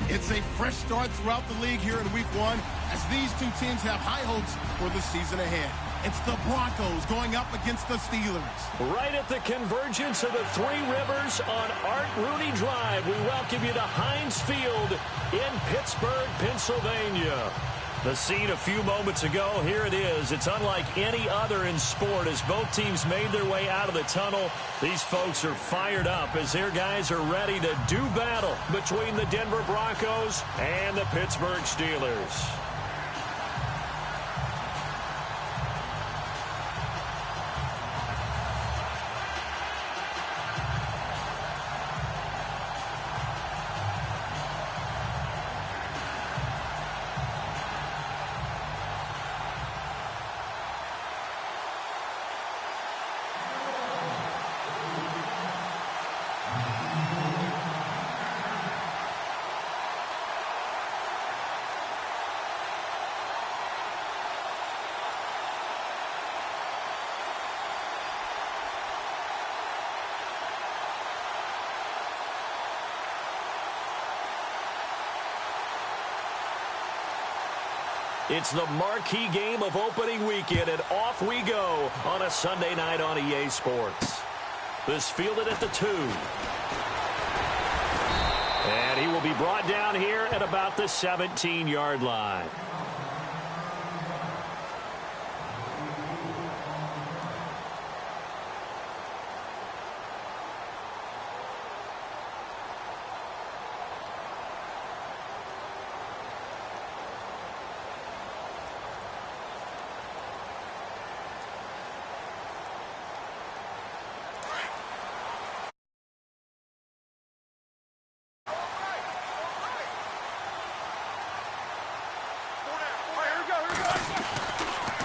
It's a fresh start throughout the league here in Week 1 as these two teams have high hopes for the season ahead. It's the Broncos going up against the Steelers. Right at the convergence of the Three Rivers on Art Rooney Drive, we welcome you to Heinz Field in Pittsburgh, Pennsylvania. The scene a few moments ago, here it is. It's unlike any other in sport as both teams made their way out of the tunnel. These folks are fired up as their guys are ready to do battle between the Denver Broncos and the Pittsburgh Steelers. It's the marquee game of opening weekend, and off we go on a Sunday night on EA Sports. This fielded at the 2. And he will be brought down here at about the 17-yard line.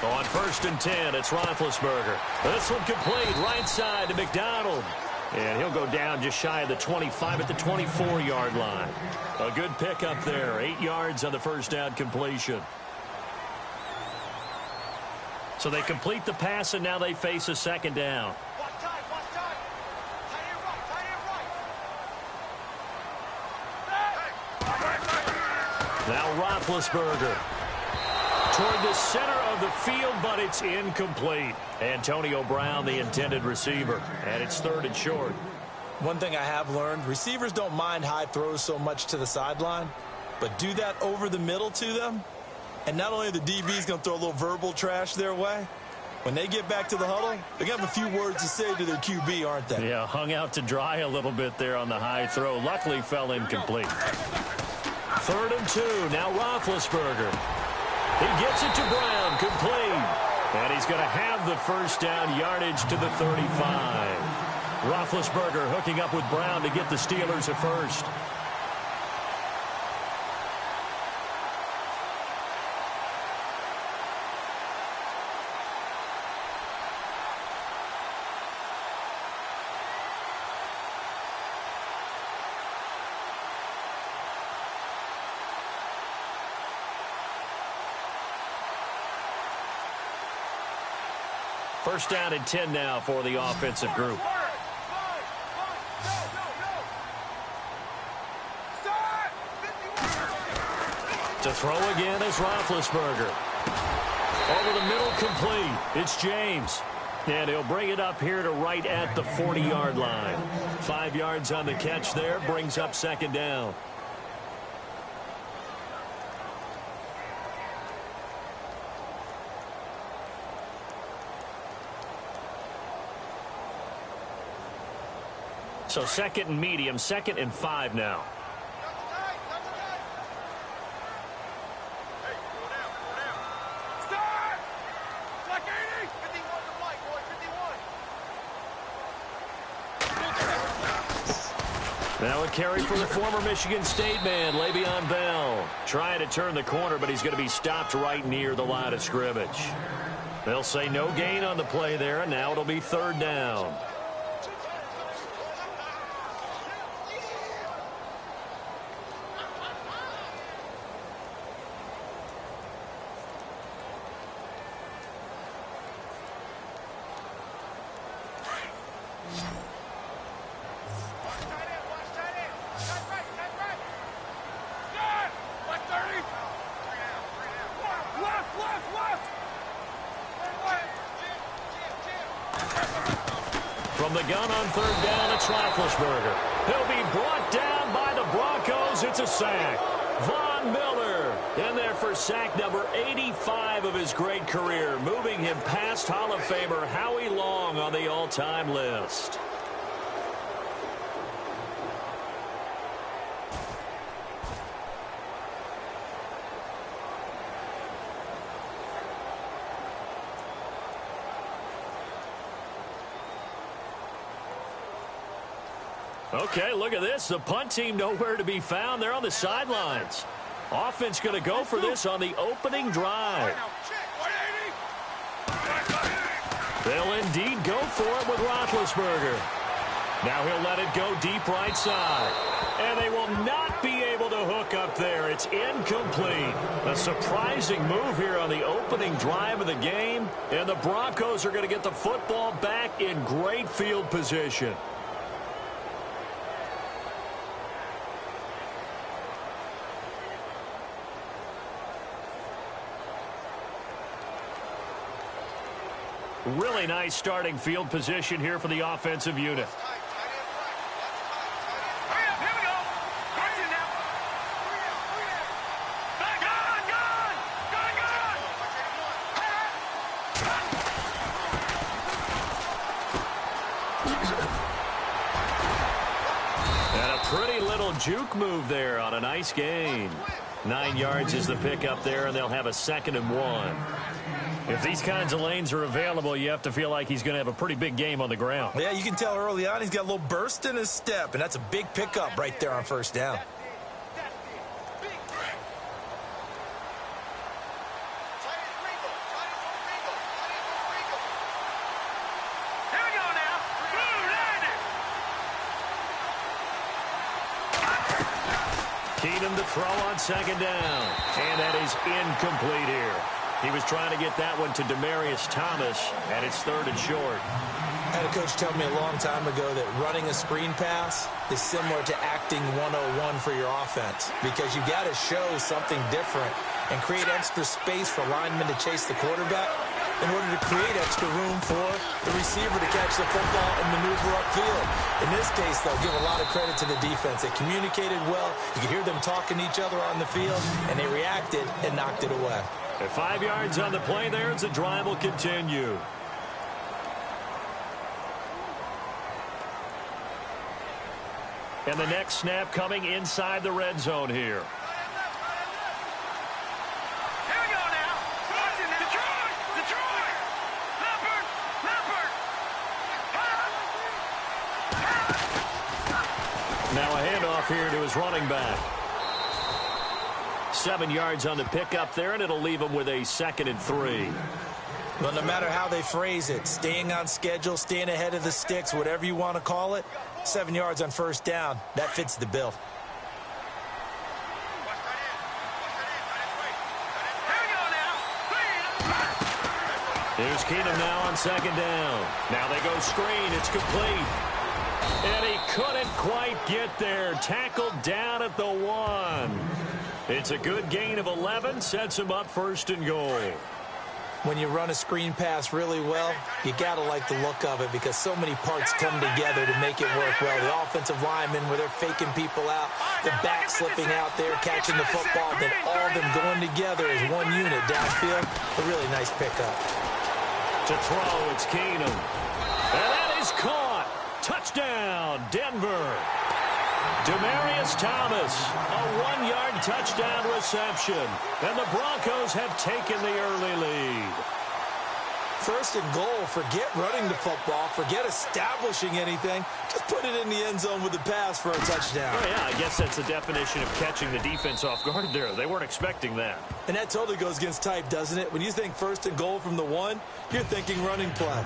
On 1st and 10, it's Roethlisberger. This one complete right side to McDonald. And he'll go down just shy of the 25 at the 24-yard line. A good pickup there. 8 yards on the first down completion. So they complete the pass, and now they face a second down. Now Roethlisberger toward the center of the field, but it's incomplete. Antonio Brown, the intended receiver, and it's 3rd and short. One thing I have learned, receivers don't mind high throws so much to the sideline, but do that over the middle to them, and not only are the DBs going to throw a little verbal trash their way, when they get back to the huddle, they're going to have a few words to say to their QB, aren't they? Yeah, hung out to dry a little bit there on the high throw. Luckily fell incomplete. 3rd and 2, now Roethlisberger. He gets it to Brown, complete. And he's going to have the first down, yardage to the 35. Roethlisberger hooking up with Brown to get the Steelers a first. First down and 10 now for the offensive group. To throw again is Roethlisberger. Over the middle, complete. It's James. And he'll bring it up here to right at the 40-yard line. 5 yards on the catch there, brings up second down. So 2nd and medium, 2nd and 5 now. Now a carry for the former Michigan State man, Le'Veon Bell. Trying to turn the corner, but he's going to be stopped right near the line of scrimmage. They'll say no gain on the play there, and now it'll be 3rd down. From the gun on third down, it's Roethlisberger. He'll be brought down by the Broncos. It's a sack. Von Miller in there for sack number 85 of his great career, moving him past Hall of Famer Howie Long on the all-time list. Okay, look at this. The punt team nowhere to be found. They're on the sidelines. Offense going to go for this on the opening drive. They'll indeed go for it with Roethlisberger. Now he'll let it go deep right side. And they will not be able to hook up there. It's incomplete. A surprising move here on the opening drive of the game. And the Broncos are going to get the football back in great field position. Really nice starting field position here for the offensive unit. And a pretty little juke move there on a nice gain. 9 yards is the pickup there, and they'll have a 2nd and 1. If these kinds of lanes are available, you have to feel like he's going to have a pretty big game on the ground. Yeah, you can tell early on he's got a little burst in his step, and that's a big pickup right there on first down. Keenum to throw on 2nd down, and that is incomplete here. He was trying to get that one to Demaryius Thomas, and it's 3rd and short. I had a coach tell me a long time ago that running a screen pass is similar to acting 101 for your offense, because you got to show something different and create extra space for linemen to chase the quarterback in order to create extra room for the receiver to catch the football and maneuver upfield. In this case, though, give a lot of credit to the defense. They communicated well. You could hear them talking to each other on the field, and they reacted and knocked it away. At 5 yards on the play there as the drive will continue. And the next snap coming inside the red zone here. Now a handoff here to his running back. 7 yards on the pickup there, and it'll leave him with a 2nd and 3. Well, no matter how they phrase it, staying on schedule, staying ahead of the sticks, whatever you want to call it, 7 yards on first down, that fits the bill. Here's Keenum now on 2nd down. Now they go screen. It's complete. And he couldn't quite get there. Tackled down at the 1. It's a good gain of 11. Sets him up 1st and goal. When you run a screen pass really well, you got to like the look of it because so many parts come together to make it work well. The offensive linemen, where they're faking people out, the back slipping out there, catching the football, then all of them going together as one unit downfield. A really nice pickup. To throw, it's Keenum. And that is caught. Touchdown, Denver. Demaryius Thomas, a 1-yard touchdown reception. And the Broncos have taken the early lead. 1st and goal. Forget running the football. Forget establishing anything. Just put it in the end zone with the pass for a touchdown. Oh, yeah, I guess that's the definition of catching the defense off guard there. They weren't expecting that. And that totally goes against type, doesn't it? When you think 1st and goal from the 1, you're thinking running play.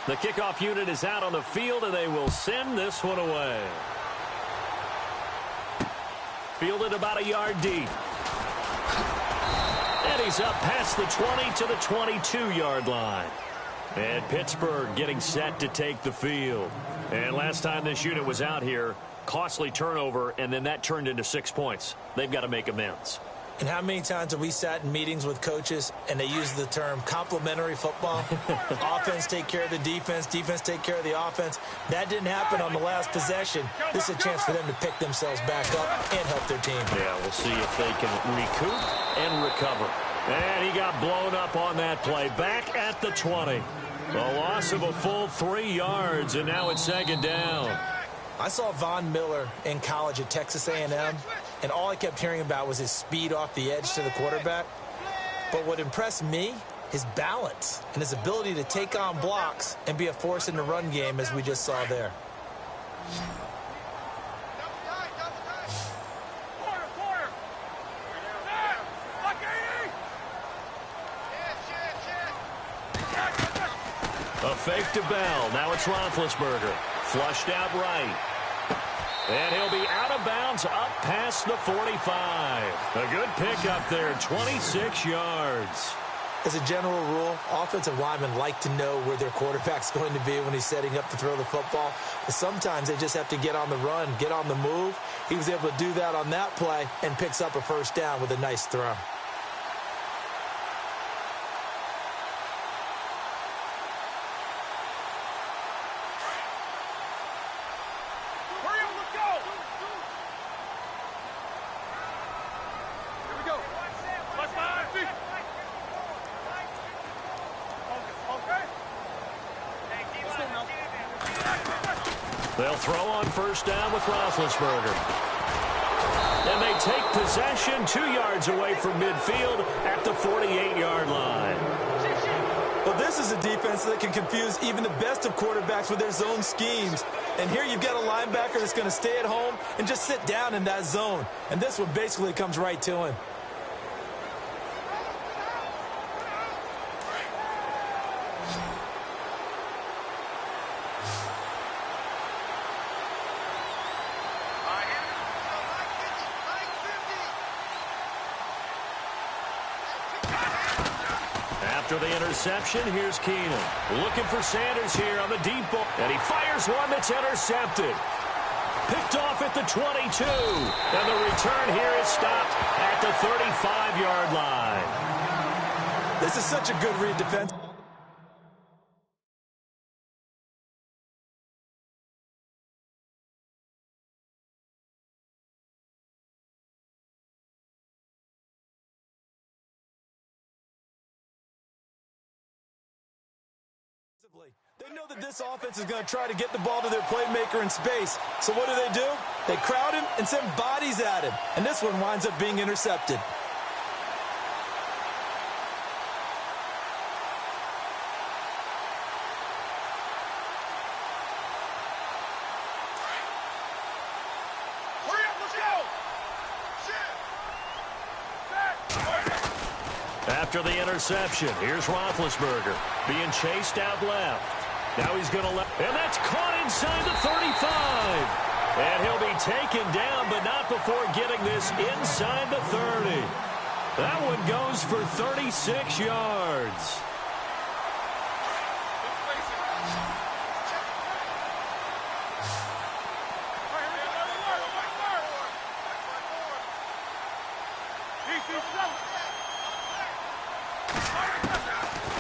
The kickoff unit is out on the field, and they will send this one away. Fielded about a yard deep. And he's up past the 20 to the 22-yard line. And Pittsburgh getting set to take the field. And last time this unit was out here, costly turnover, and then that turned into 6 points. They've got to make amends. And how many times have we sat in meetings with coaches and they use the term complementary football? Offense take care of the defense, defense take care of the offense. That didn't happen on the last possession. This is a chance for them to pick themselves back up and help their team. Yeah, we'll see if they can recoup and recover. And he got blown up on that play. Back at the 20. A loss of a full 3 yards, and now it's second down. I saw Von Miller in college at Texas A&M, and all I kept hearing about was his speed off the edge to the quarterback. But what impressed me, his balance and his ability to take on blocks and be a force in the run game, as we just saw there. A fake to Bell. Now it's Roethlisberger. Flushed out right. And he'll be out of bounds up past the 45. A good pickup there, 26 yards. As a general rule, offensive linemen like to know where their quarterback's going to be when he's setting up to throw the football. But sometimes they just have to get on the run, get on the move. He was able to do that on that play and picks up a first down with a nice throw. They'll throw on first down with Roethlisberger. And they take possession 2 yards away from midfield at the 48-yard line. Well, this is a defense that can confuse even the best of quarterbacks with their zone schemes. And here you've got a linebacker that's going to stay at home and just sit down in that zone. And this one basically comes right to him. After the interception, here's Keenan. Looking for Sanders here on the deep ball. And he fires one that's intercepted. Picked off at the 22. And the return here is stopped at the 35-yard line. This is such a good read defense. They know that this offense is going to try to get the ball to their playmaker in space. So what do? They crowd him and send bodies at him. And this one winds up being intercepted. After the interception, here's Roethlisberger being chased out left. Now he's going to let, and that's caught inside the 35. And he'll be taken down, but not before getting this inside the 30. That one goes for 36 yards.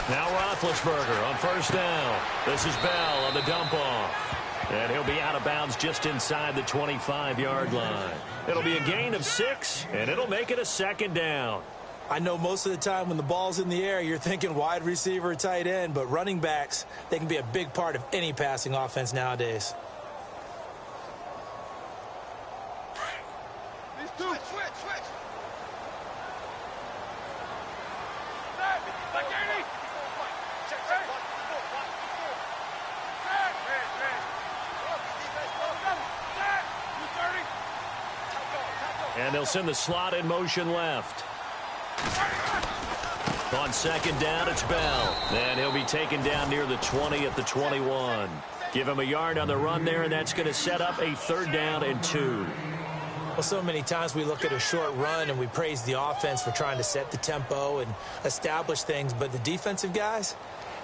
Now Roethlisberger on first down. This is Bell on the dump off. And he'll be out of bounds just inside the 25-yard line. It'll be a gain of 6, and it'll make it a second down. I know most of the time when the ball's in the air, you're thinking wide receiver, tight end, but running backs, they can be a big part of any passing offense nowadays. And they'll send the slot in motion left. On second down, it's Bell. And he'll be taken down near the 20 at the 21. Give him a yard on the run there, and that's going to set up a 3rd down and 2. Well, so many times we look at a short run and we praise the offense for trying to set the tempo and establish things, but the defensive guys,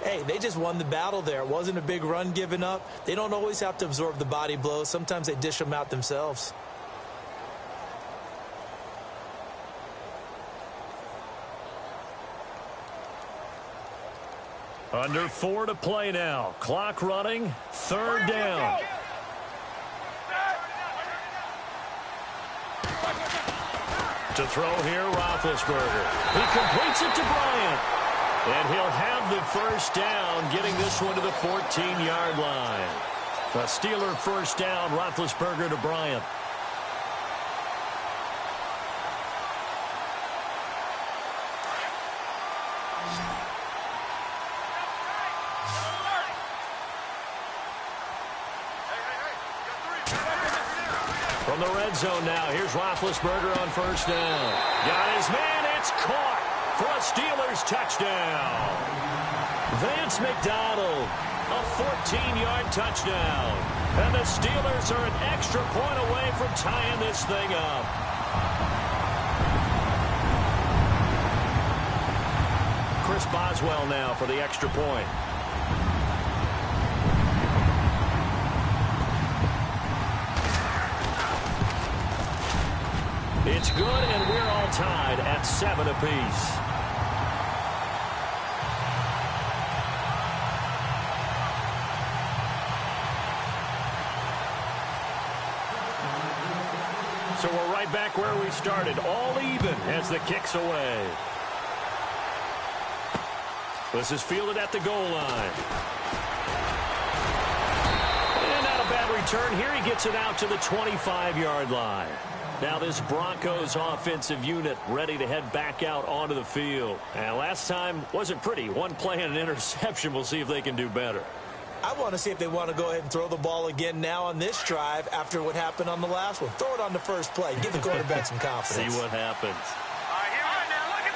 hey, they just won the battle there. It wasn't a big run given up. They don't always have to absorb the body blows. Sometimes they dish them out themselves. Under 4 to play now. Clock running. 3rd down. To throw here, Roethlisberger. He completes it to Bryant. And he'll have the 1st down, getting this one to the 14-yard line. A Steeler 1st down, Roethlisberger to Bryant. From the red zone now, here's Roethlisberger on 1st down. Got his man, it's caught for a Steelers touchdown. Vance McDonald, a 14-yard touchdown. And the Steelers are an extra point away from tying this thing up. Chris Boswell now for the extra point. It's good, and we're all tied at 7 apiece. So we're right back where we started, all even as the kick's away. This is fielded at the goal line. And not a bad return here. He gets it out to the 25-yard line. Now this Broncos offensive unit ready to head back out onto the field. And last time wasn't pretty. One play and an interception. We'll see if they can do better. I want to see if they want to go ahead and throw the ball again now on this drive after what happened on the last one. Throw it on the first play. Give the quarterback some confidence. See what happens. All right, now, look at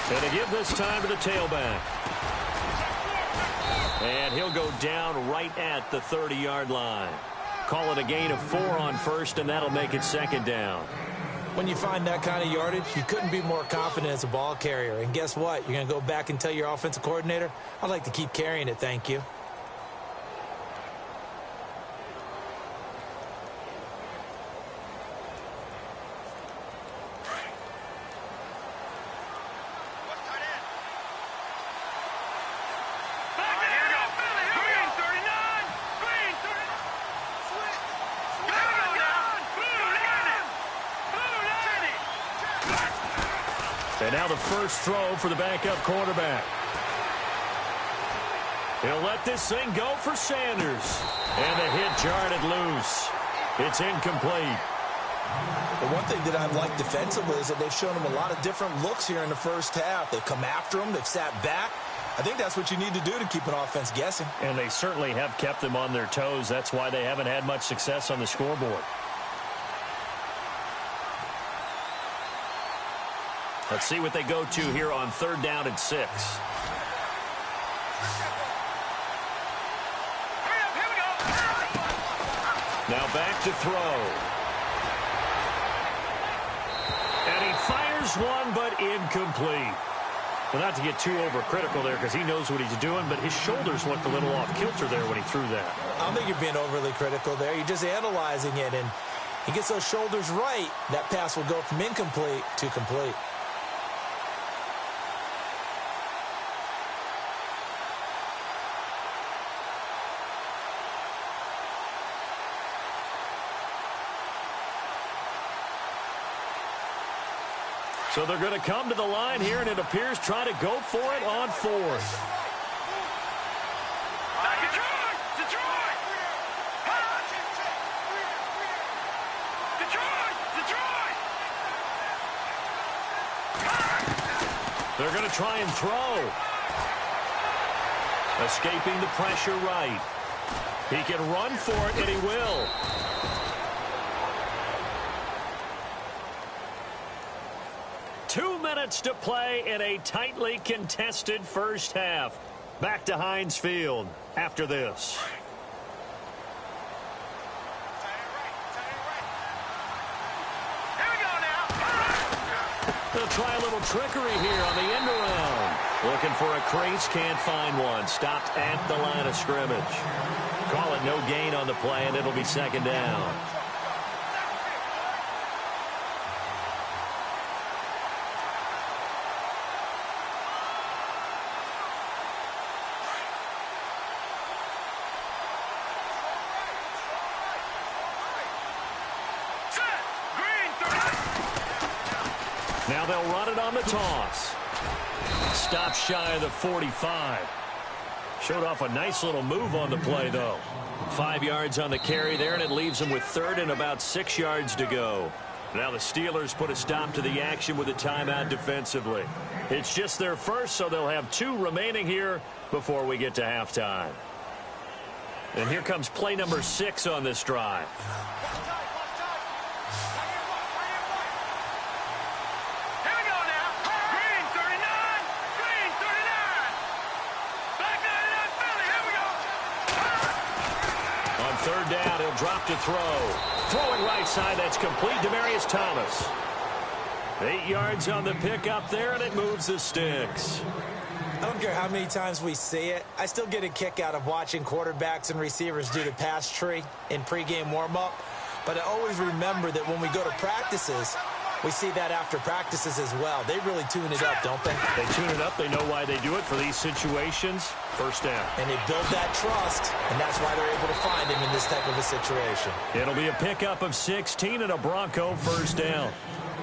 56. And to give this time to the tailback. And he'll go down right at the 30-yard line. Call it a gain of 4 on 1st, and that'll make it 2nd down. When you find that kind of yardage, you couldn't be more confident as a ball carrier. And guess what? You're going to go back and tell your offensive coordinator, I'd like to keep carrying it, thank you. And now the first throw for the backup quarterback. He'll let this thing go for Sanders. And the hit jarred it loose. It's incomplete. The one thing that I've liked defensively is that they've shown him a lot of different looks here in the first half. They've come after him. They've sat back. I think that's what you need to do to keep an offense guessing. And they certainly have kept them on their toes. That's why they haven't had much success on the scoreboard. Let's see what they go to here on 3rd down and 6. Now back to throw. And he fires one, but incomplete. Well, not to get too overcritical there because he knows what he's doing, but his shoulders looked a little off kilter there when he threw that. I don't think you're being overly critical there. You're just analyzing it, and he gets those shoulders right. That pass will go from incomplete to complete. So they're going to come to the line here, and it appears try to go for it on 4th. They're going to try and throw. Escaping the pressure right. He can run for it, and he will. 2 minutes to play in a tightly contested first half. Back to Heinz Field after this. They'll try a little trickery here on the end around. Looking for a crease, can't find one. Stopped at the line of scrimmage. Call it no gain on the play, and it'll be second down. Now they'll run it on the toss. Stop shy of the 45. Showed off a nice little move on the play, though. 5 yards on the carry there, and it leaves them with third and about 6 yards to go. Now the Steelers put a stop to the action with a timeout defensively. It's just their first, so they'll have 2 remaining here before we get to halftime. And here comes play number 6 on this drive. Third down, he'll drop to throw. Throwing right side, that's complete. Demaryius Thomas. 8 yards on the pickup there, and it moves the sticks. I don't care how many times we see it. I still get a kick out of watching quarterbacks and receivers do the pass tree in pregame warm-up. But I always remember that when we go to practices, we see that after practices as well. They really tune it up, don't they? They tune it up. They know why they do it for these situations. First down. And they build that trust, and that's why they're able to find him in this type of a situation. It'll be a pickup of 16 and a Bronco first down.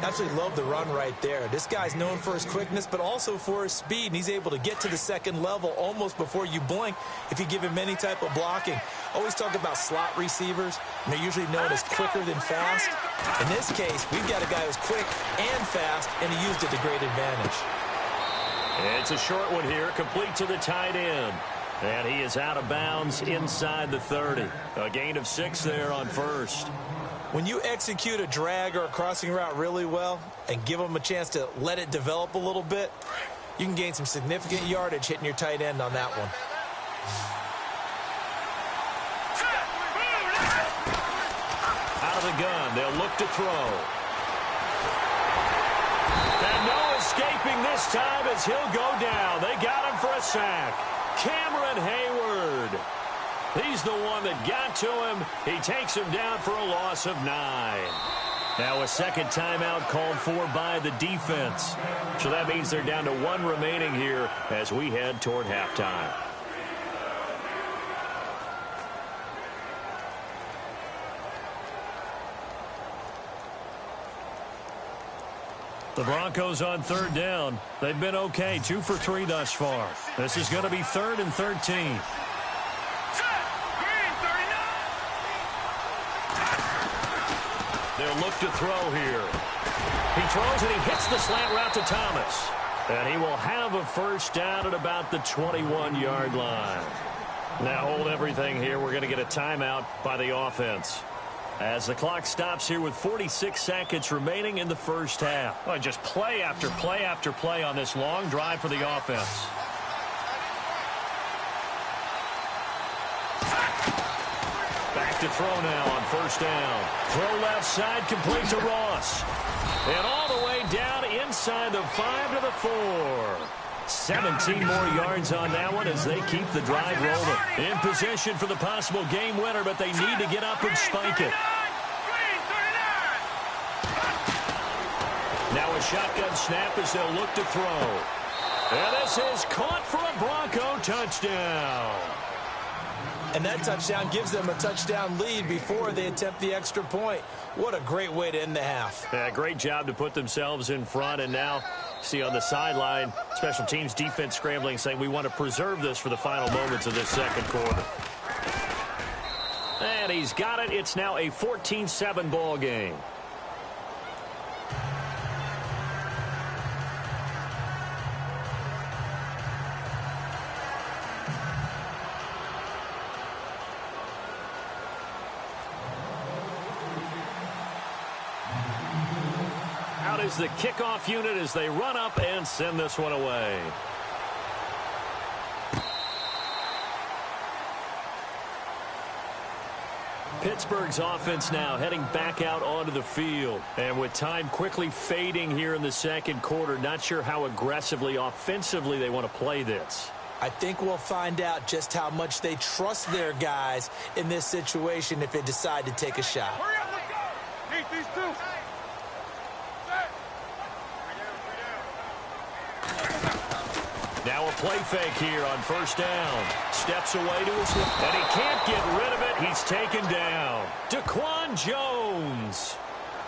Absolutely love the run right there. This guy's known for his quickness, but also for his speed, and he's able to get to the second level almost before you blink if you give him any type of blocking. Always talk about slot receivers, and they're usually known as quicker than fast. In this case, we've got a guy who's quick and fast, and he used it to great advantage. It's a short one here, complete to the tight end. And he is out of bounds inside the 30. A gain of 6 there on first. When you execute a drag or a crossing route really well and give them a chance to let it develop a little bit, you can gain some significant yardage hitting your tight end on that one. Out of the gun, they'll look to throw. And no escaping this time as he'll go down. They got him for a sack. Cameron Hayward. He's the one that got to him. He takes him down for a loss of 9. Now a second timeout called for by the defense. So that means they're down to 1 remaining here as we head toward halftime. The Broncos on third down. They've been okay, 2 for 3 thus far. This is going to be 3rd and 13. They'll look to throw here. He throws and he hits the slant route to Thomas. And he will have a first down at about the 21-yard line. Now hold everything here. We're going to get a timeout by the offense. As the clock stops here with 46 seconds remaining in the first half. Well, just play after play after play on this long drive for the offense. Back to throw now on first down. Throw left side, complete to Ross. And all the way down inside the 5 to the 4. 17 more yards on that one as they keep the drive rolling. In position for the possible game winner, but they need to get up and spike it. Now a shotgun snap as they'll look to throw. And this is caught for a Bronco touchdown. And that touchdown gives them a touchdown lead before they attempt the extra point. What a great way to end the half. Yeah, great job to put themselves in front. And now, see on the sideline, special teams defense scrambling, saying we want to preserve this for the final moments of this second quarter. And he's got it. It's now a 14-7 ball game. Out is the kickoff unit as they run up and send this one away. Pittsburgh's offense now heading back out onto the field. And with time quickly fading here in the second quarter, not sure how aggressively, offensively they want to play this. I think we'll find out just how much they trust their guys in this situation if they decide to take a shot. Hurry up, let's go. Need these two. Now a play fake here on first down. Steps away to his left, and he can't get rid of it. He's taken down. Daquan Jones.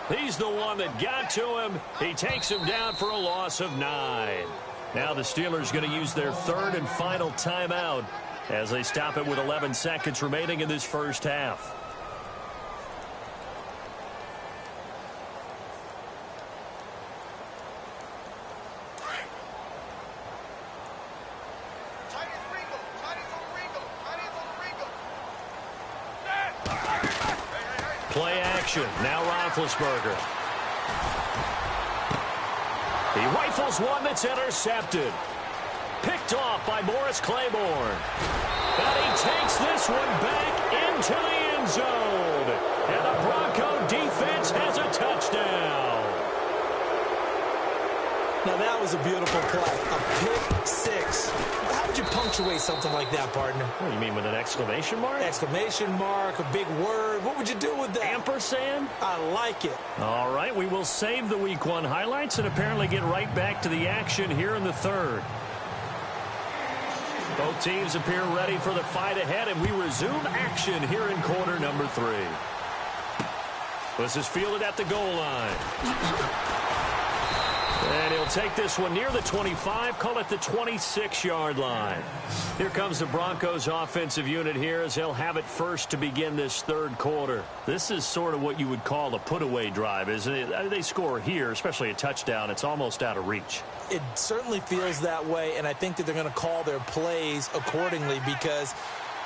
He's the one that got to him. He takes him down for a loss of 9. Now the Steelers going to use their third and final timeout as they stop it with 11 seconds remaining in this first half. Play action. Now Roethlisberger. He rifles one that's intercepted. Picked off by Morris Claiborne. And he takes this one back into the end zone. And the Bronco defense has a touchdown. Now that was a beautiful play. A pick six. How would you punctuate something like that, partner? What do you mean, with an exclamation mark? Exclamation mark, a big word. What would you do with that? Ampersand? I like it. All right, we will save the Week 1 highlights and apparently get right back to the action here in the third. Both teams appear ready for the fight ahead, and we resume action here in quarter number 3. This is fielded at the goal line. And he'll take this one near the 25, call it the 26-yard line. Here comes the Broncos offensive unit here as they'll have it first to begin this third quarter. This is sort of what you would call a put-away drive, isn't it? They score here, especially a touchdown. It's almost out of reach. It certainly feels that way, and I think that they're going to call their plays accordingly because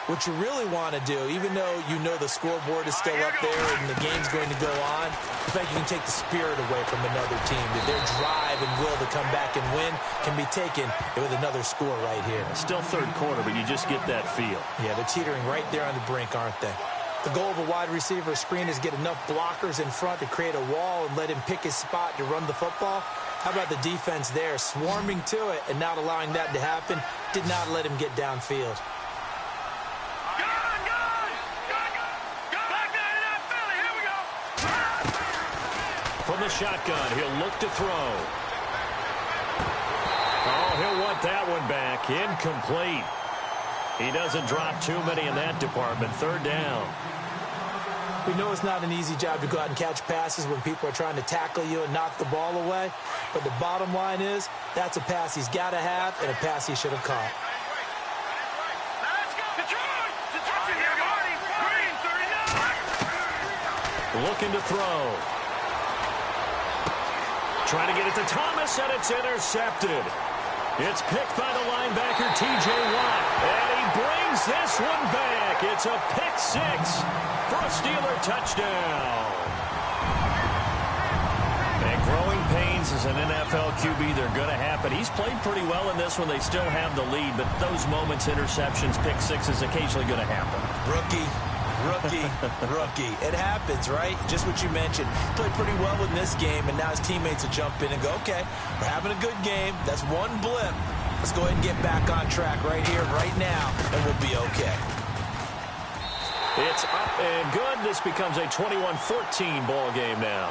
what you really want to do, even though you know the scoreboard is still up there and the game's going to go on, the fact you can take the spirit away from another team, that their drive and will to come back and win can be taken with another score right here. Still third quarter, but you just get that feel. Yeah, they're teetering right there on the brink, aren't they? The goal of a wide receiver screen is get enough blockers in front to create a wall and let him pick his spot to run the football. How about the defense there, swarming to it and not allowing that to happen? Did not let him get downfield. From the shotgun, he'll look to throw. Oh, he'll want that one back. Incomplete. He doesn't drop too many in that department. Third down. We know it's not an easy job to go out and catch passes when people are trying to tackle you and knock the ball away. But the bottom line is, that's a pass he's got to have and a pass he should have caught. Looking to throw. Trying to get it to Thomas, and it's intercepted. It's picked by the linebacker, T.J. Watt. And he brings this one back. It's a pick six for a Steeler touchdown. And growing pains as an NFL QB, they're going to happen. He's played pretty well in this one. They still have the lead, but those moments, interceptions, pick sixes, occasionally going to happen. Rookie. It happens, right? Just what you mentioned. Played pretty well in this game, and now his teammates will jump in and go, okay, we're having a good game. That's one blip. Let's go ahead and get back on track right here, right now, and we'll be okay. It's up and good. This becomes a 21-14 ball game now.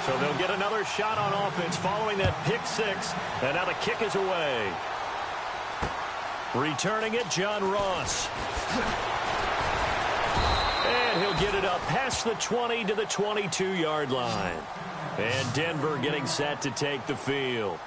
So they'll get another shot on offense following that pick six. And now the kick is away. Returning it, John Ross. And he'll get it up past the 20 to the 22-yard line. And Denver getting set to take the field.